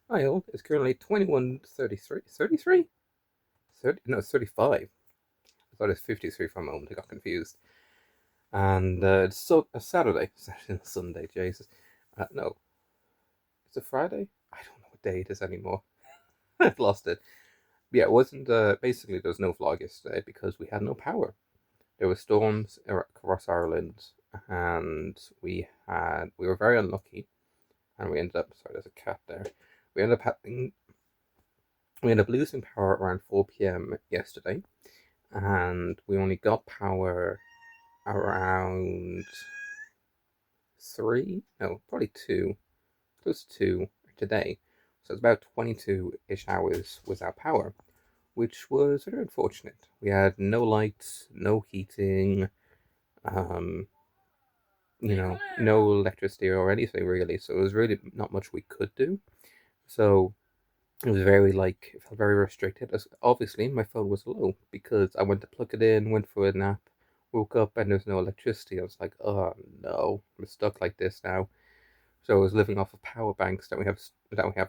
Isle is currently 21:33. 33? 30? No, it's 35. I thought it was 53 for a moment. I got confused. And it's a Saturday. Saturday and Sunday, Jesus. No, it's a Friday? I don't know what day it is anymore. I've lost it. Yeah, it wasn't. Basically, there was no vlog yesterday because we had no power. There were storms across Ireland, and we were very unlucky, and we ended up. Sorry, there's a cat there. We ended up having we ended up losing power around 4 p.m. yesterday, and we only got power around three, no, probably two, close to two today. So it's about 22-ish hours without power, which was very unfortunate. We had no lights, no heating, um, no electricity or anything really. So it was really not much we could do. So it was it felt very restricted. Obviously, my phone was low because I went to plug it in, went for a nap, woke up, and there's no electricity. I was like, oh no, I'm stuck like this now. So I was living off of power banks that we have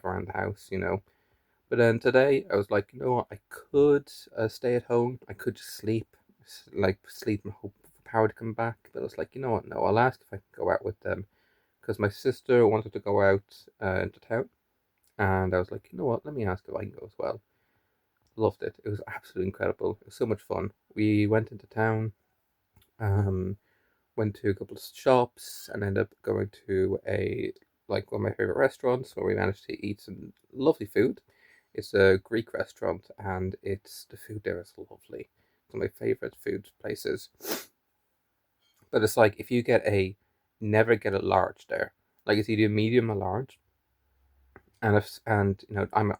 around the house. But then today I was like, you know what? I could stay at home. I could just sleep, like sleep and hope for power to come back. But I was like, you know what? No, I'll ask if I can go out with them because my sister wanted to go out into town, and I was like, you know what? Let me ask if I can go as well. Loved it. It was absolutely incredible. It was so much fun. We went into town, um, went to a couple of shops, and ended up going to one of my favorite restaurants where we managed to eat some lovely food. It's a Greek restaurant, and the food there is lovely. It's one of my favorite food places. But it's like if you never get a large there. Like it's either medium or large, and I'm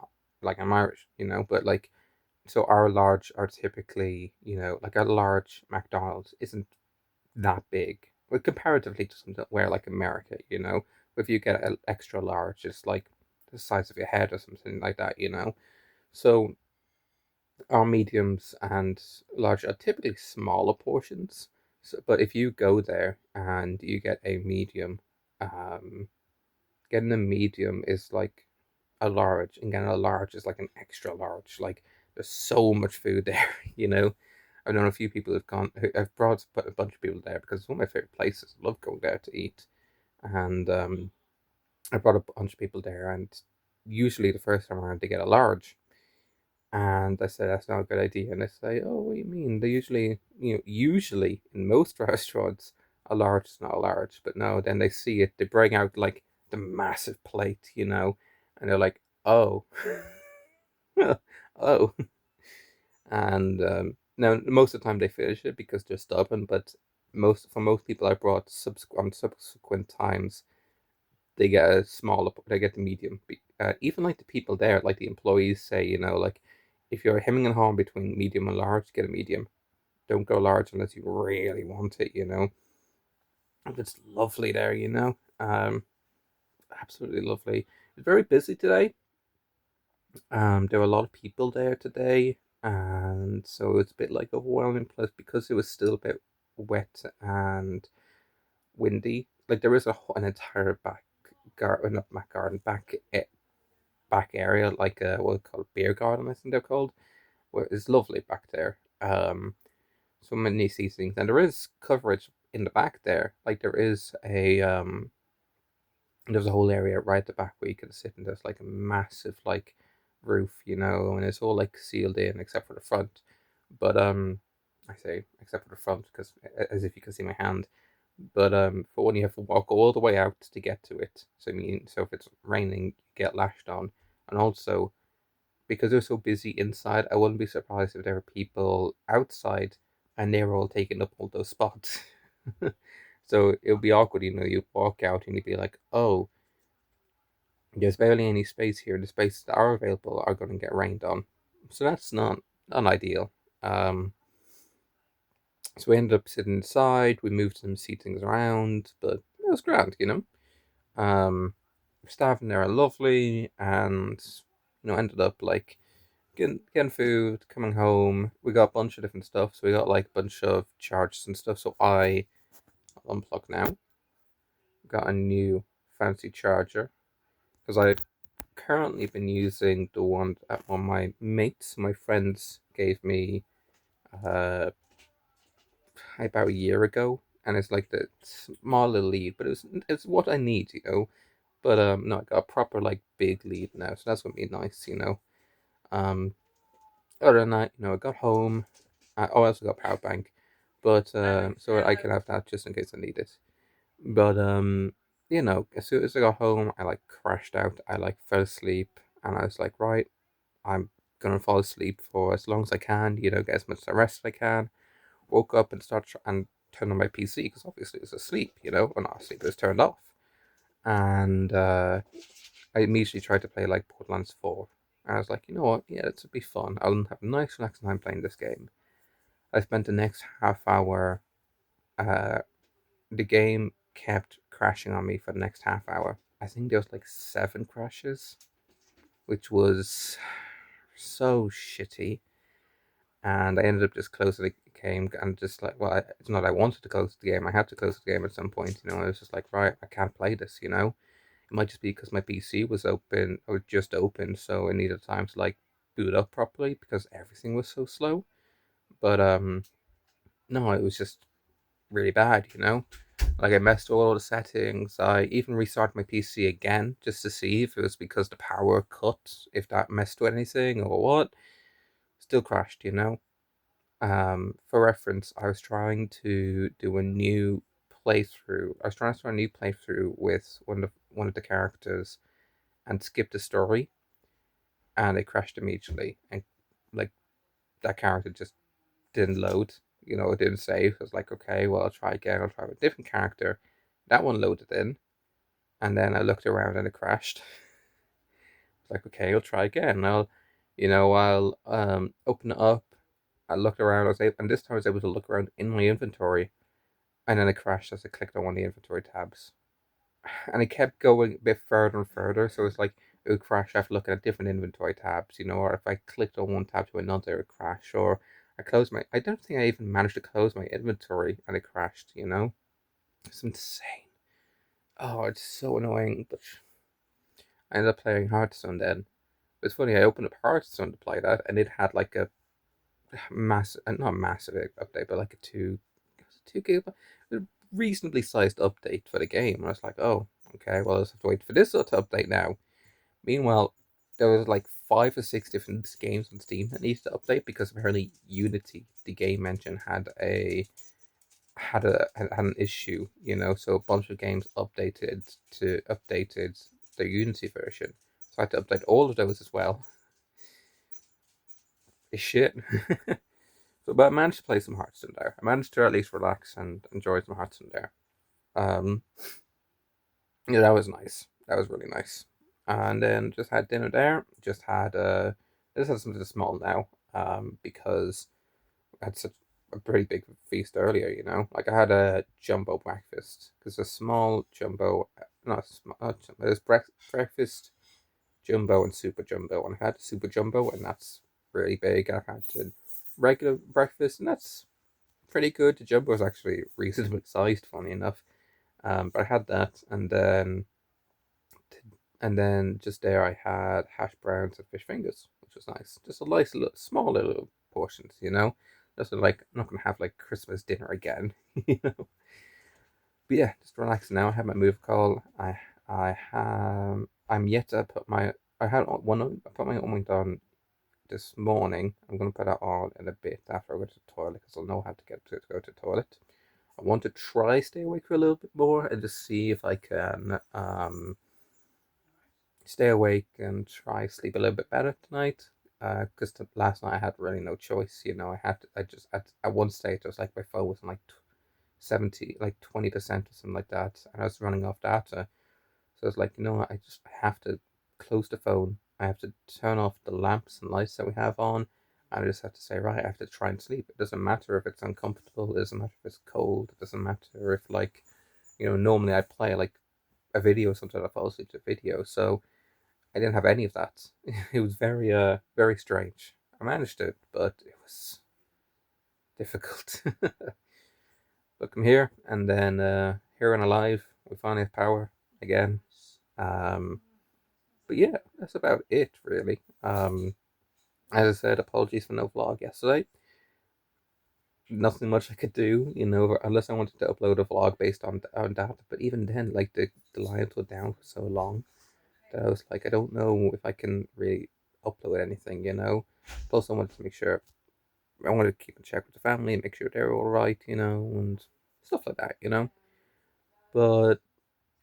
Irish, but like so our large are typically, like a large McDonald's isn't that big, well, comparatively to something where like America. If you get an extra large, it's like the size of your head or something like that. So our mediums and large are typically smaller portions. So, but if you go there and you get a medium, um, getting a medium is like a large, and getting a large is like an extra large. Like there's so much food there, you know. I've known a few people who've gone. I've brought a bunch of people there because it's one of my favorite places. I love going there to eat, and I brought a bunch of people there, and usually the first time around they get a large, and I say that's not a good idea, and they say, "Oh, what do you mean? They usually in most restaurants, a large is not a large, but no, then they see it, they bring out like the massive plate, and they're like, oh, oh, and now most of the time they finish it because they're stubborn, but most people I brought on subsequent times, they get the medium. Even like the people there, like the employees say, like if you're hemming and hawing between medium and large, get a medium. Don't go large unless you really want it. It's lovely there. Absolutely lovely. It's very busy today. There were a lot of people there today, and so it's a bit like overwhelming. Plus, because it was still a bit wet and windy, like there is an entire garden, not back garden, back area, like what they call beer garden, I think they're called, where it's lovely back there. So many seasonings, and there is coverage in the back there. Like there's a whole area right at the back where you can sit, and there's like a massive like roof, and it's all like sealed in except for the front. But I say except for the front because as if you can see my hand. But for one, you have to walk all the way out to get to it. So if it's raining, you get lashed on, and also because they're so busy inside, I wouldn't be surprised if there were people outside and they were all taking up all those spots. So it would be awkward, you walk out and you'd be like, oh, there's barely any space here. The spaces that are available are going to get rained on. So that's not ideal. Um, so we ended up sitting inside. We moved some seatings around, but it was grand. Staff in there are lovely, and ended up like getting food, coming home. We got a bunch of different stuff. So we got like a bunch of chargers and stuff. So I'll unplug now. Got a new fancy charger because I currently been using the one that one of my friends gave me uh, about a year ago, and it's like the small little lead, but it's what I need, you know. But no, I got a proper like big lead now, so that's gonna be nice, you know. Um, Other than that, you know, I got home. I also got a power bank, but so I can have that just in case I need it. But you know, as soon as I got home, I like crashed out. I like fell asleep, and I was like, right, I'm gonna fall asleep for as long as I can. You know, get as much rest as I can. Woke up and and turned on my PC because obviously it was asleep. You know, or not asleep, it was turned off. And I immediately tried to play like Borderlands 4. And I was like, you know what? Yeah, this would be fun. I'll have a nice, relaxing time playing this game. I spent the next half hour. Uh, the game kept crashing on me for the next half hour. I think there was like 7 crashes, which was so shitty. And I ended up just closing the game and just like, well, it's not I wanted to close the game. I had to close the game at some point. You know, I was just like, right, I can't play this. You know, it might just be because my PC was open or just opened, so it needed time to like boot up properly because everything was so slow. But no, it was just really bad. You know, like I messed with all the settings. I even restarted my PC again just to see if it was because the power cut, if that messed with anything or what. Still crashed. You know. For reference, I was trying to do a new playthrough. I was trying to start a new playthrough with one of the characters and skip the story, and it crashed immediately. And like that character just didn't load. You know, it didn't save. I was like, okay, well, I'll try again. I'll try with a different character. That one loaded in, and then I looked around and it crashed. It's like, okay, I'll try again. I'll open it up. I looked around. I was able, and this time I was able to look around in my inventory, and then it crashed as I clicked on one of the inventory tabs. And it kept going a bit further and further. So it's like it would crash after looking at different inventory tabs, you know, or if I clicked on one tab to another, it would crash. Or I don't think I even managed to close my inventory and it crashed, you know? It's insane. Oh, it's so annoying. But I ended up playing Hearthstone then. It's funny, I opened up Hearthstone to play that and it had like a massive, not massive update, but like a 2 GB, a reasonably sized update for the game. And I was like, oh, okay, well, I just have to wait for this to update now. Meanwhile, there was like 5 or 6 different games on Steam that needed to update because apparently Unity, the game engine, had an issue. You know, so a bunch of games updated the Unity version. So I had to update all of those as well. It's shit. So, but I managed to play some Hearthstone there. I managed to at least relax and enjoy some Hearthstone there. Um, yeah, that was nice. That was really nice. And then just had dinner there. Just had something small now. Because I had such a pretty big feast earlier. You know, like I had a jumbo breakfast because a small jumbo, not small, there's breakfast jumbo and super jumbo, and I had super jumbo, and that's really big. I've had the regular breakfast, and that's pretty good. The jumbo is actually reasonably sized, funny enough. But I had that, and then just there I had hash browns and fish fingers, which was nice. Just a nice little, small little portions, you know. Just like I'm not gonna have like Christmas dinner again, you know. But yeah, just relaxing now. I had my move call. I have. I'm yet to put my. I had one. I put my ointment on this morning. I'm gonna put that on in a bit after I go to the toilet because I'll know how to get to go to the toilet. I want to try stay awake for a little bit more and just see if I can stay awake and try sleep a little bit better tonight. Because last night I had really no choice. You know, I just at one stage I was like my phone was on like 70, like 20% or something like that, and I was running off data. So I was like, you know what, I have to close the phone. I have to turn off the lamps and lights that we have on. And I just have to say, right, I have to try and sleep. It doesn't matter if it's uncomfortable. It doesn't matter if it's cold. It doesn't matter if like, you know, normally I play like a video. Sometimes I fall asleep to a video. So I didn't have any of that. It was very strange. I managed it, but it was difficult. But I'm here, and then here and alive. We finally have power again. Um, But yeah, that's about it, really. As I said, apologies for no vlog yesterday. Nothing much I could do, unless I wanted to upload a vlog based on that. But even then, like the lines were down for so long that I was like, I don't know if I can really upload anything. Plus, I wanted to make sure I wanted to keep in check with the family and make sure they're all right, and stuff like that. But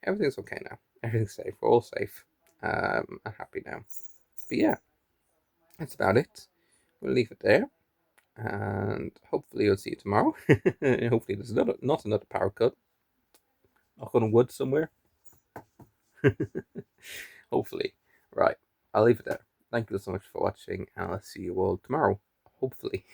everything's okay now. Everything's safe. We're all safe. I'm happy now. But yeah, that's about it. We'll leave it there, and hopefully you'll see you tomorrow. Hopefully there's not another power cut. Knock on wood somewhere. Hopefully. Right. I'll leave it there. Thank you so much for watching, and I'll see you all tomorrow. Hopefully.